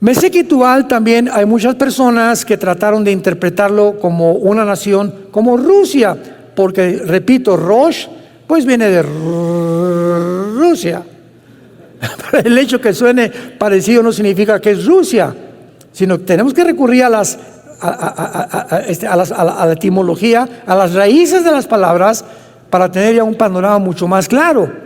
Mesec y Tubal también hay muchas personas que trataron de interpretarlo como una nación, como Rusia, porque, repito, Rosh, pues viene de Rusia. El hecho que suene parecido no significa que es Rusia, sino que tenemos que recurrir a la etimología, a las raíces de las palabras, para tener ya un panorama mucho más claro.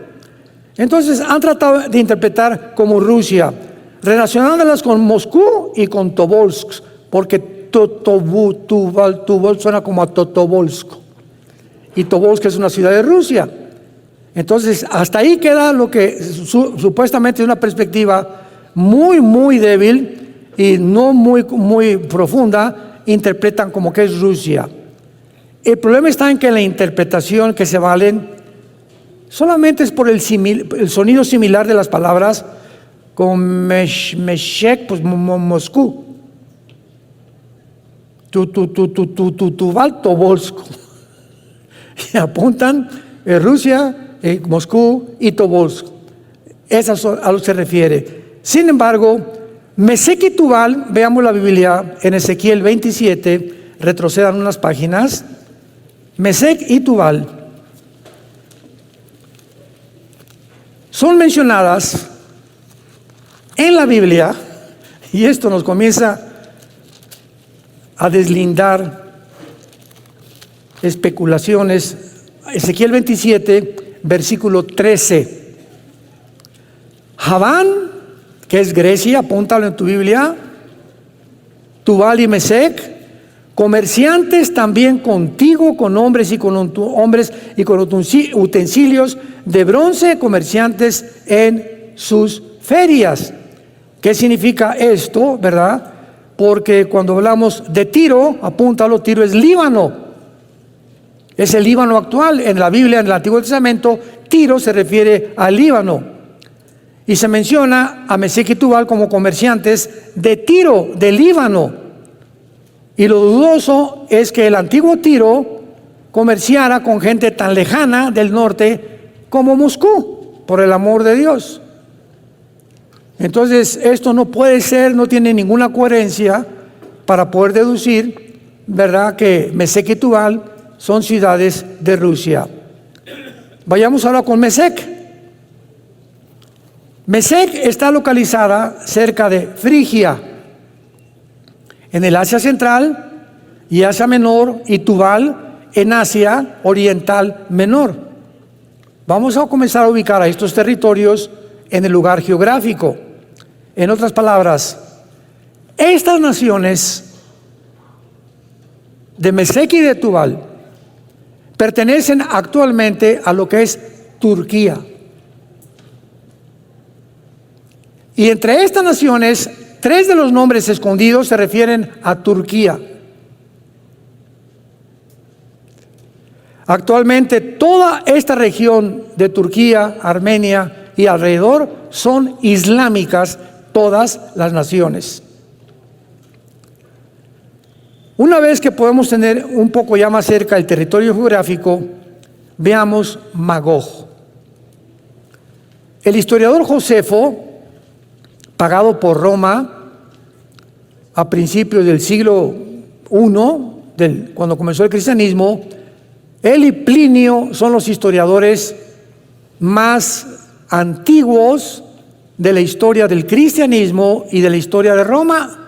Entonces han tratado de interpretar como Rusia, relacionándolas con Moscú y con Tobolsk, porque Tuval suena como a Totovolsk, y Tobolsk es una ciudad de Rusia. Entonces hasta ahí queda lo que supuestamente es una perspectiva muy, muy débil y no muy, muy profunda, interpretan como que es Rusia. El problema está en que la interpretación que se valen solamente es por el sonido similar de las palabras, con Meshek, pues Moscú, Tuval, Tobolsk, y apuntan Rusia, Moscú y Tobolsk. Esas a lo que se refiere. Sin embargo, Mesec y Tubal, veamos la Biblia en Ezequiel 27, retrocedan unas páginas. Mesec y Tubal son mencionadas en la Biblia, y esto nos comienza a deslindar especulaciones. Ezequiel 27, versículo 13. Javán, que es Grecia, apúntalo en tu Biblia, Tubal y Mesec, comerciantes también contigo, con hombres y con utensilios de bronce, comerciantes en sus ferias. ¿Qué significa esto, verdad? Porque cuando hablamos de Tiro, apúntalo, Tiro es Líbano. Es el Líbano actual. En la Biblia, en el Antiguo Testamento, Tiro se refiere al Líbano. Y se menciona a Mesec y Tubal como comerciantes de Tiro, de Líbano. Y lo dudoso es que el antiguo Tiro comerciara con gente tan lejana del norte como Moscú, por el amor de Dios. Entonces, esto no puede ser, no tiene ninguna coherencia para poder deducir, ¿verdad?, que Mesec y Tubal son ciudades de Rusia. Vayamos ahora con Mesec. Mesec está localizada cerca de Frigia, en el Asia Central y Asia Menor, y Tubal en Asia Oriental Menor. Vamos a comenzar a ubicar a estos territorios en el lugar geográfico. En otras palabras, estas naciones de Mesec y de Tubal pertenecen actualmente a lo que es Turquía. Y entre estas naciones, 3 de los nombres escondidos se refieren a Turquía. Actualmente toda esta región de Turquía, Armenia y alrededor son islámicas, todas las naciones. Una vez que podemos tener un poco ya más cerca el territorio geográfico, veamos Magog. El historiador Josefo, pagado por Roma a principios del siglo I, cuando comenzó el cristianismo, él y Plinio son los historiadores más antiguos de la historia del cristianismo y de la historia de Roma.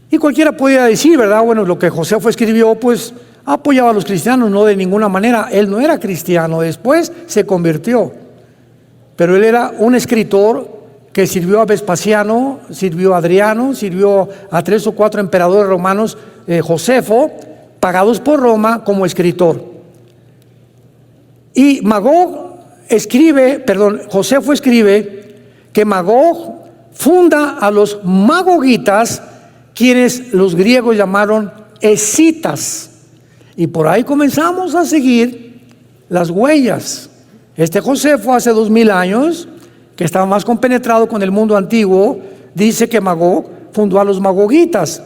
Y cualquiera podría decir, ¿verdad? Bueno, lo que Josefo escribió, pues apoyaba a los cristianos, no de ninguna manera. Él no era cristiano, después se convirtió. Pero él era un escritor que sirvió a Vespasiano, sirvió a Adriano, sirvió a 3 o 4 emperadores romanos, Josefo, pagados por Roma como escritor. Y Josefo escribe que Magog funda a los magogitas, quienes los griegos llamaron escitas. Y por ahí comenzamos a seguir las huellas. Este Josefo, hace 2000 años, que estaba más compenetrado con el mundo antiguo, dice que Magog fundó a los magogitas.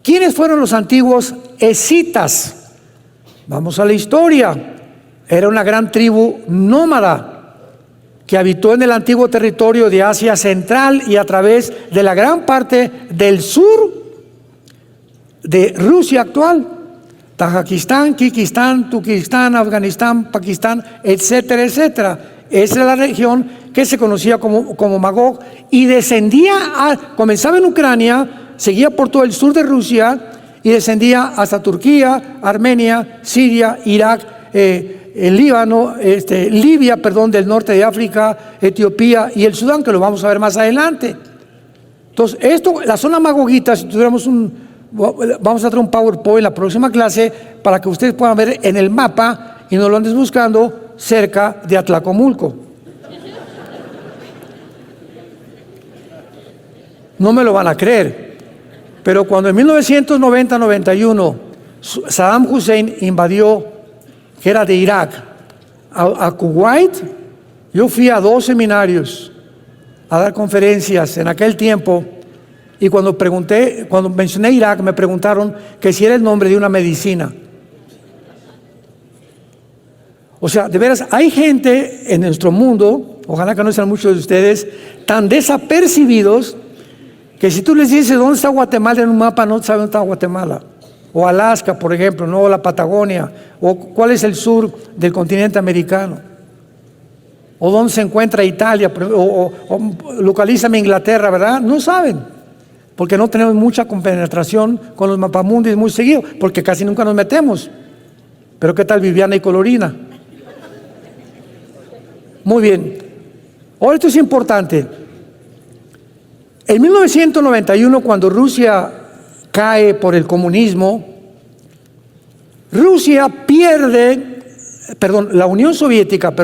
¿Quiénes fueron los antiguos escitas? Vamos a la historia. Era una gran tribu nómada que habitó en el antiguo territorio de Asia Central y a través de la gran parte del sur de Rusia actual, Tayikistán, Kirguistán, Turkistán, Afganistán, Pakistán, etcétera, etcétera. Esa era la región que se conocía como Magog, y comenzaba en Ucrania, seguía por todo el sur de Rusia y descendía hasta Turquía, Armenia, Siria, Irak, el Líbano, Libia, perdón, del norte de África, Etiopía y el Sudán, que lo vamos a ver más adelante. Entonces, la zona Magogita, si tuviéramos vamos a traer un PowerPoint en la próxima clase para que ustedes puedan ver en el mapa y no lo andes buscando cerca de Atlacomulco. No me lo van a creer, pero cuando en 1990-91 Saddam Hussein invadió, que era de Irak, a Kuwait, yo fui a 2 seminarios a dar conferencias en aquel tiempo, y cuando mencioné Irak, me preguntaron que si era el nombre de una medicina. O sea, de veras, hay gente en nuestro mundo, ojalá que no sean muchos de ustedes, tan desapercibidos, que si tú les dices dónde está Guatemala en un mapa, no saben dónde está Guatemala. O Alaska, por ejemplo, no, o la Patagonia, o cuál es el sur del continente americano, o dónde se encuentra Italia, o localízame Inglaterra, ¿verdad? No saben, porque no tenemos mucha compenetración con los mapamundis muy seguido, porque casi nunca nos metemos. Pero ¿qué tal Viviana y Colorina? Muy bien. Ahora esto es importante. En 1991, cuando Rusia cae por el comunismo, la Unión Soviética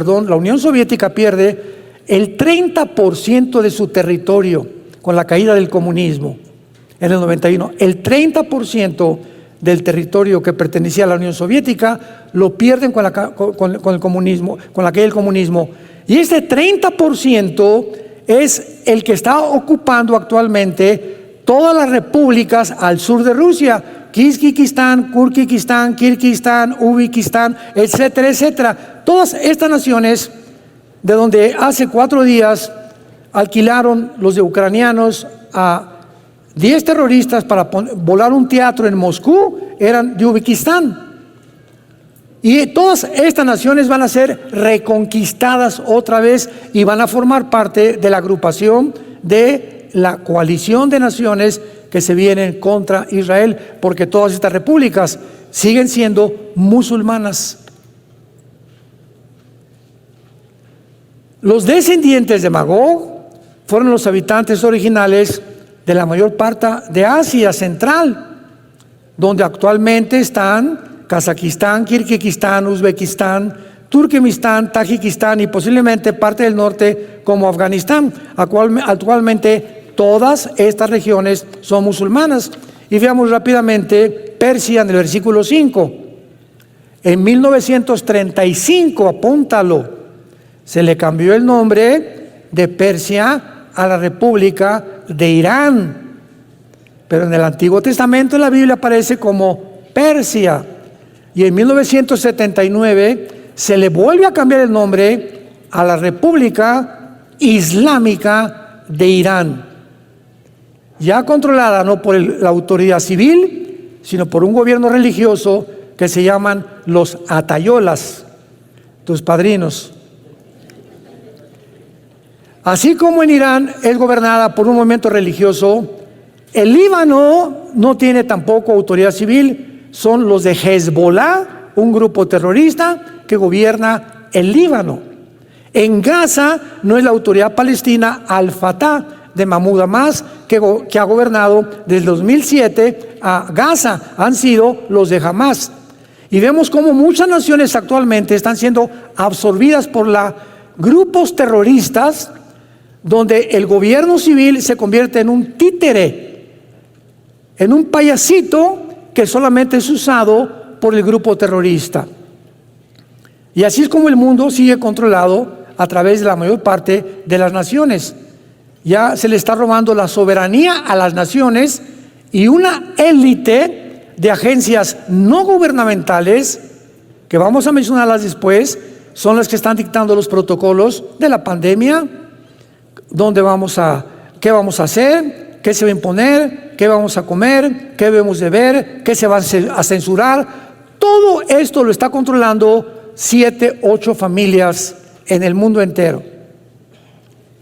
pierde el 30% de su territorio con la caída del comunismo en el 91. El 30% del territorio que pertenecía a la Unión Soviética lo pierden con el comunismo, con la caída del comunismo. Y ese 30% es el que está ocupando actualmente todas las repúblicas al sur de Rusia: Kazajistán, Kirguistán, Uzbekistán, etcétera, etcétera. Todas estas naciones, de donde hace 4 días alquilaron los de ucranianos a 10 terroristas para volar un teatro en Moscú, eran de Uzbekistán. Y todas estas naciones van a ser reconquistadas otra vez y van a formar parte de la agrupación de la coalición de naciones que se vienen contra Israel, porque todas estas repúblicas siguen siendo musulmanas. Los descendientes de Magog fueron los habitantes originales de la mayor parte de Asia Central, donde actualmente están Kazajistán, Kirguistán, Uzbekistán, Turkmenistán, Tayikistán y posiblemente parte del norte como Afganistán. Actualmente todas estas regiones son musulmanas. Y veamos rápidamente Persia en el versículo 5. En 1935, apúntalo, se le cambió el nombre de Persia a la República de Irán. Pero en el Antiguo Testamento en la Biblia aparece como Persia. Y en 1979 se le vuelve a cambiar el nombre a la República Islámica de Irán, ya controlada no por la autoridad civil, sino por un gobierno religioso que se llaman los atayolas, tus padrinos. Así como en Irán es gobernada por un movimiento religioso, el Líbano no tiene tampoco autoridad civil. Son los de Hezbollah, un grupo terrorista que gobierna el Líbano. En Gaza no es la autoridad palestina Al-Fatah de Mahmoud Abbas que ha gobernado desde el 2007 a Gaza, han sido los de Hamas. Y vemos cómo muchas naciones actualmente están siendo absorbidas por grupos terroristas, donde el gobierno civil se convierte en un títere, en un payasito que solamente es usado por el grupo terrorista. Y así es como el mundo sigue controlado a través de la mayor parte de las naciones. Ya se le está robando la soberanía a las naciones, y una élite de agencias no gubernamentales, que vamos a mencionarlas después, son las que están dictando los protocolos de la pandemia, qué vamos a hacer, qué se va a imponer, qué vamos a comer, qué debemos de ver, qué se va a censurar. Todo esto lo está controlando 7, 8 familias en el mundo entero.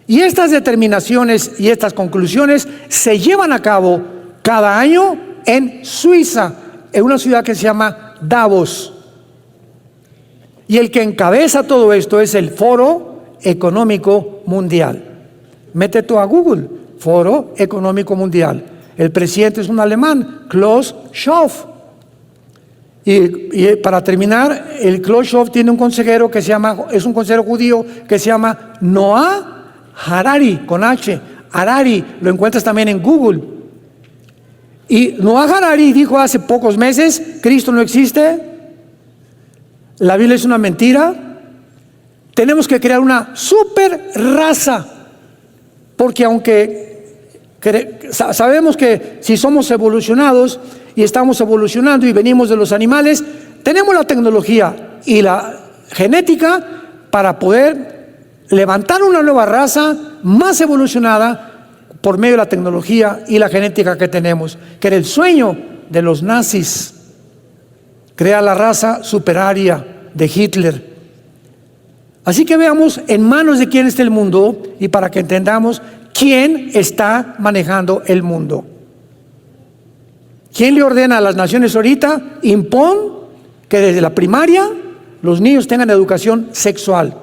Y estas determinaciones y estas conclusiones se llevan a cabo cada año en Suiza, en una ciudad que se llama Davos. Y el que encabeza todo esto es el Foro Económico Mundial. Mete tú a Google, Foro Económico Mundial. El presidente es un alemán, Klaus Schwab. Y para terminar, el Klaus Schwab tiene un consejero que se llama, es un consejero judío que se llama Noah Harari, con H. Harari, lo encuentras también en Google. Y Noah Harari dijo hace pocos meses: Cristo no existe, la Biblia es una mentira, tenemos que crear una super raza, porque aunque sabemos que si somos evolucionados y estamos evolucionando y venimos de los animales, tenemos la tecnología y la genética para poder levantar una nueva raza más evolucionada por medio de la tecnología y la genética que tenemos, que era el sueño de los nazis, crear la raza superaria de Hitler. Así que veamos en manos de quién está el mundo y para que entendamos quién está manejando el mundo. ¿Quién le ordena a las naciones ahorita? Impon que desde la primaria los niños tengan educación sexual.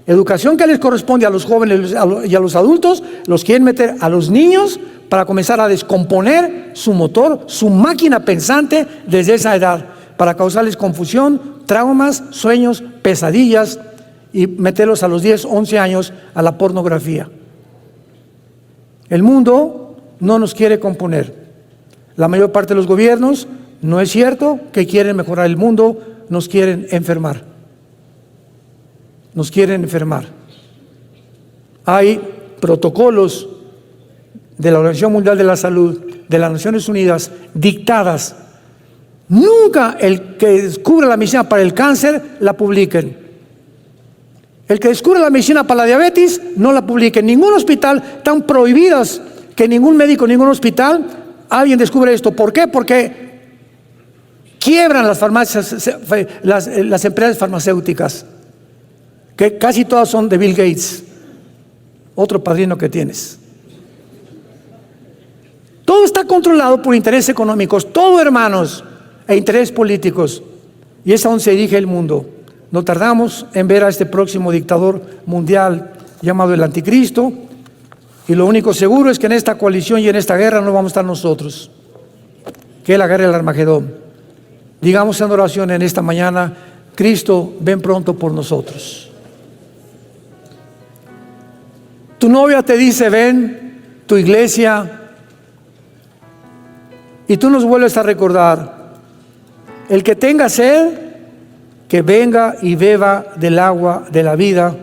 Educación que les corresponde a los jóvenes y a los adultos, los quieren meter a los niños para comenzar a descomponer su motor, su máquina pensante desde esa edad, para causarles confusión, traumas, sueños, pesadillas y meterlos a los 10, 11 años a la pornografía. El mundo no nos quiere componer. La mayor parte de los gobiernos, no es cierto que quieren mejorar el mundo, nos quieren enfermar. Nos quieren enfermar. Hay protocolos de la Organización Mundial de la Salud, de las Naciones Unidas, dictadas. Nunca el que descubre la medicina para el cáncer la publiquen. El que descubre la medicina para la diabetes no la publiquen. Ningún hospital, están prohibidas que ningún médico, ningún hospital, alguien descubre esto. ¿Por qué? Porque quiebran las farmacias, las empresas farmacéuticas, que casi todas son de Bill Gates, otro padrino que tienes. Todo está controlado por intereses económicos, todo, hermanos, e intereses políticos. Y es a donde se dirige el mundo. No tardamos en ver a este próximo dictador mundial llamado el Anticristo, y lo único seguro es que en esta coalición y en esta guerra no vamos a estar nosotros, que es la guerra del Armagedón. Digamos en oración en esta mañana: Cristo, ven pronto por nosotros. Tu novia te dice ven, tu iglesia, y tú nos vuelves a recordar: el que tenga sed, que venga y beba del agua de la vida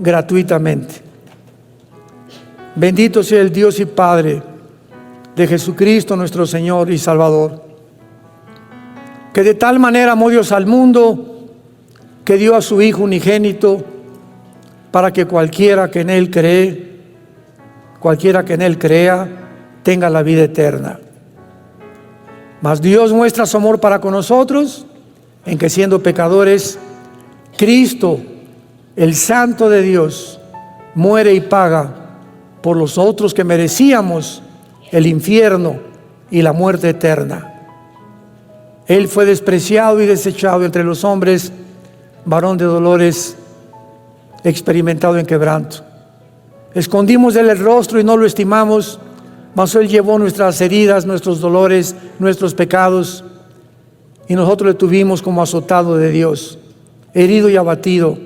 gratuitamente. Bendito sea el Dios y Padre de Jesucristo nuestro Señor y Salvador, que de tal manera amó Dios al mundo, que dio a su Hijo unigénito, para que cualquiera que en Él crea, tenga la vida eterna. Mas Dios muestra su amor para con nosotros, en que siendo pecadores, Cristo, el Santo de Dios, muere y paga por los otros que merecíamos el infierno y la muerte eterna. Él fue despreciado y desechado entre los hombres, varón de dolores, experimentado en quebranto. Escondimos de él el rostro y no lo estimamos, mas Él llevó nuestras heridas, nuestros dolores, nuestros pecados, y nosotros le tuvimos como azotado de Dios, herido y abatido.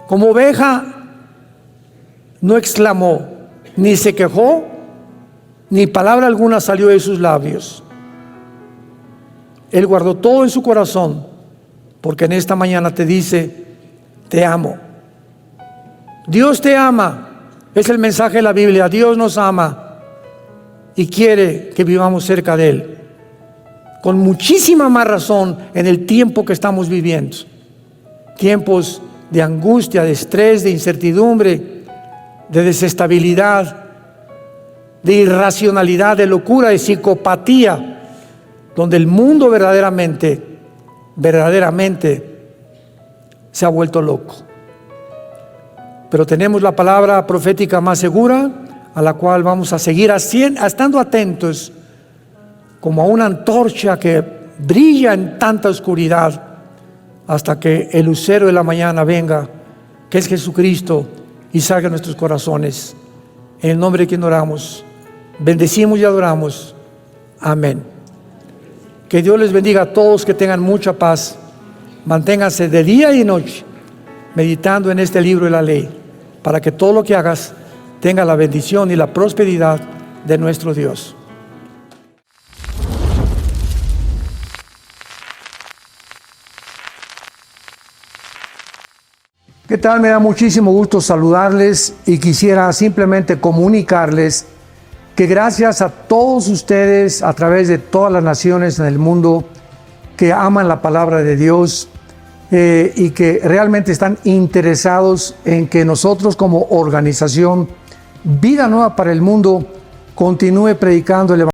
Como oveja no exclamó, ni se quejó, ni palabra alguna salió de sus labios. Él guardó todo en su corazón, porque en esta mañana te dice: te amo. Dios te ama, es el mensaje de la Biblia. Dios nos ama y quiere que vivamos cerca de Él, con muchísima más razón en el tiempo que estamos viviendo. Tiempos de angustia, de estrés, de incertidumbre, de desestabilidad, de irracionalidad, de locura, de psicopatía, donde el mundo verdaderamente se ha vuelto loco. Pero tenemos la palabra profética más segura, a la cual vamos a seguir estando atentos, como a una antorcha que brilla en tanta oscuridad, hasta que el lucero de la mañana venga, que es Jesucristo, y salga en nuestros corazones. En el nombre de quien oramos, bendecimos y adoramos. Amén. Que Dios les bendiga a todos, que tengan mucha paz. Manténganse de día y noche meditando en este libro de la ley, para que todo lo que hagas tenga la bendición y la prosperidad de nuestro Dios. ¿Qué tal? Me da muchísimo gusto saludarles y quisiera simplemente comunicarles que gracias a todos ustedes a través de todas las naciones en el mundo que aman la palabra de Dios y que realmente están interesados en que nosotros como organización Vida Nueva para el Mundo continúe predicando el Evangelio.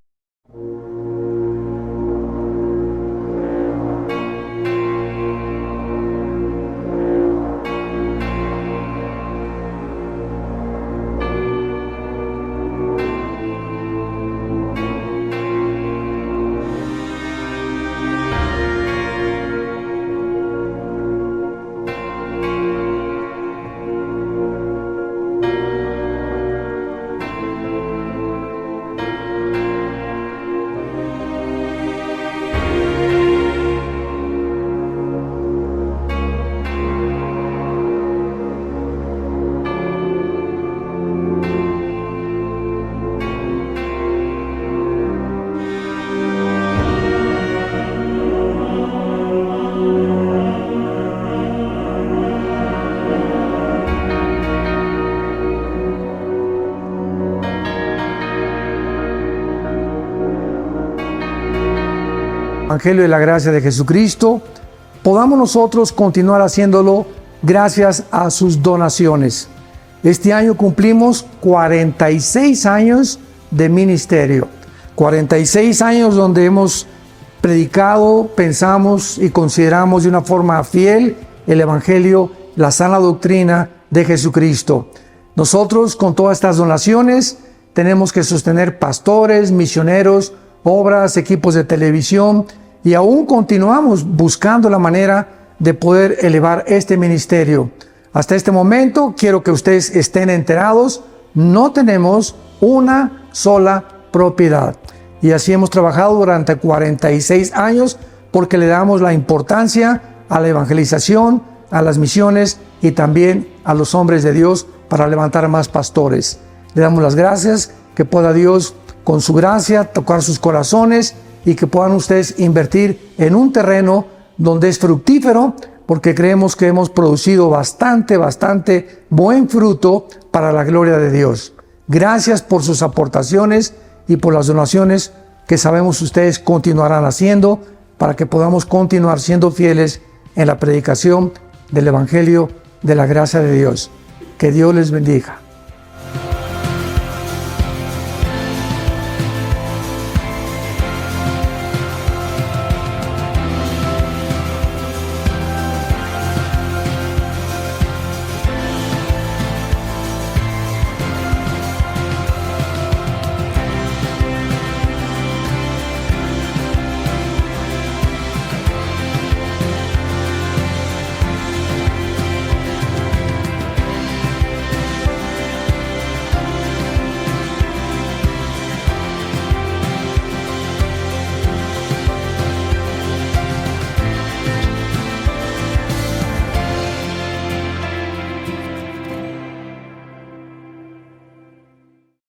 Evangelio de la gracia de Jesucristo, podamos nosotros continuar haciéndolo gracias a sus donaciones. Este año cumplimos 46 años de ministerio, 46 años donde hemos predicado, pensamos y consideramos de una forma fiel el Evangelio, la sana doctrina de Jesucristo. Nosotros con todas estas donaciones tenemos que sostener pastores, misioneros, obras, equipos de televisión, y aún continuamos buscando la manera de poder elevar este ministerio. Hasta este momento, quiero que ustedes estén enterados, no tenemos una sola propiedad. Y así hemos trabajado durante 46 años porque le damos la importancia a la evangelización, a las misiones y también a los hombres de Dios para levantar más pastores. Le damos las gracias, que pueda Dios con su gracia tocar sus corazones y que puedan ustedes invertir en un terreno donde es fructífero, porque creemos que hemos producido bastante buen fruto para la gloria de Dios. Gracias por sus aportaciones y por las donaciones que sabemos ustedes continuarán haciendo para que podamos continuar siendo fieles en la predicación del Evangelio de la gracia de Dios. Que Dios les bendiga.